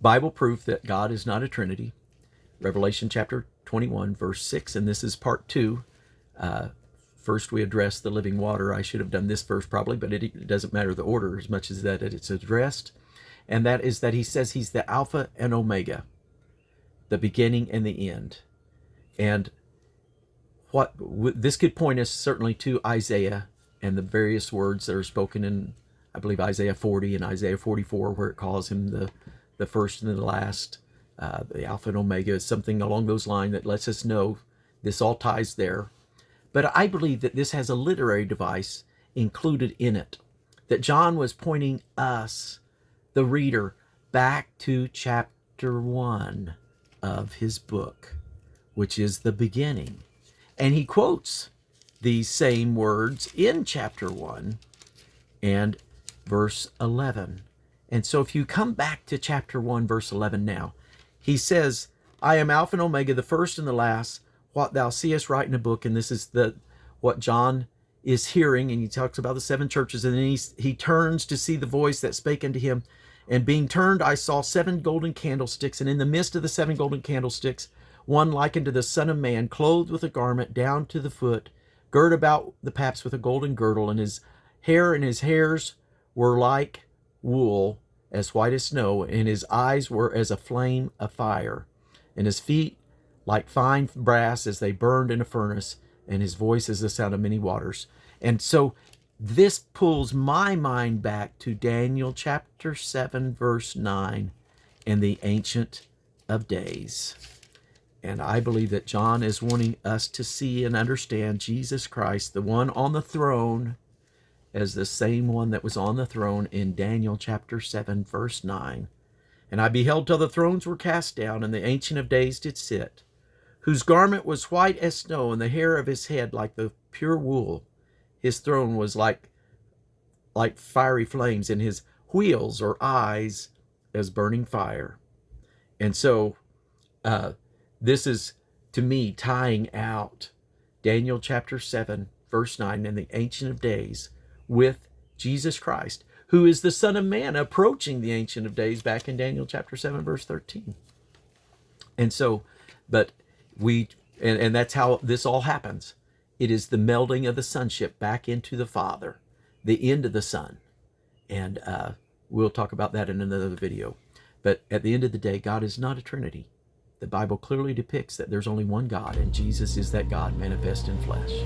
Bible proof that God is not a Trinity. Revelation chapter 21, verse 6, and this is part 2. First, we address the living water. I should have done this first probably, but it doesn't matter the order as much as that it's addressed. And that is that he says he's the Alpha and Omega, the beginning and the end. And what this could point us certainly to Isaiah and the various words that are spoken in, I believe, Isaiah 40 and Isaiah 44, where it calls him the first and the last, the Alpha and Omega, something along those lines that lets us know this all ties there. But I believe that this has a literary device included in it, that John was pointing us, the reader, back to chapter 1 of his book, which is the beginning. And he quotes these same words in chapter 1 and verse 11. And so if you come back to chapter 1, verse 11 now, he says, I am Alpha and Omega, the first and the last, what thou seest write in a book. And this is what John is hearing, and he talks about the 7 churches, and then he turns to see the voice that spake unto him. And being turned, I saw 7 golden candlesticks, and in the midst of the 7 golden candlesticks, one like unto the Son of Man, clothed with a garment down to the foot, girt about the paps with a golden girdle, and his hair and his hairs were like wool, as white as snow, and his eyes were as a flame of fire, and his feet like fine brass as they burned in a furnace, and his voice as the sound of many waters. And so this pulls my mind back to Daniel chapter 7, verse 9, and the Ancient of Days. And I believe that John is wanting us to see and understand Jesus Christ, the one on the throne, as the same one that was on the throne in Daniel chapter 7, verse 9. And I beheld till the thrones were cast down, and the Ancient of Days did sit, whose garment was white as snow, and the hair of his head like the pure wool. His throne was like fiery flames, and his wheels or eyes as burning fire. And so this is, to me, tying out Daniel chapter 7, verse 9, and the Ancient of Days with Jesus Christ, who is the Son of Man, approaching the Ancient of Days back in Daniel chapter 7, verse 13. And so, but and that's how this all happens. It is the melding of the sonship back into the Father, the end of the Son. And we'll talk about that in another video. But at the end of the day, God is not a Trinity. The Bible clearly depicts that there's only one God, and Jesus is that God manifest in flesh.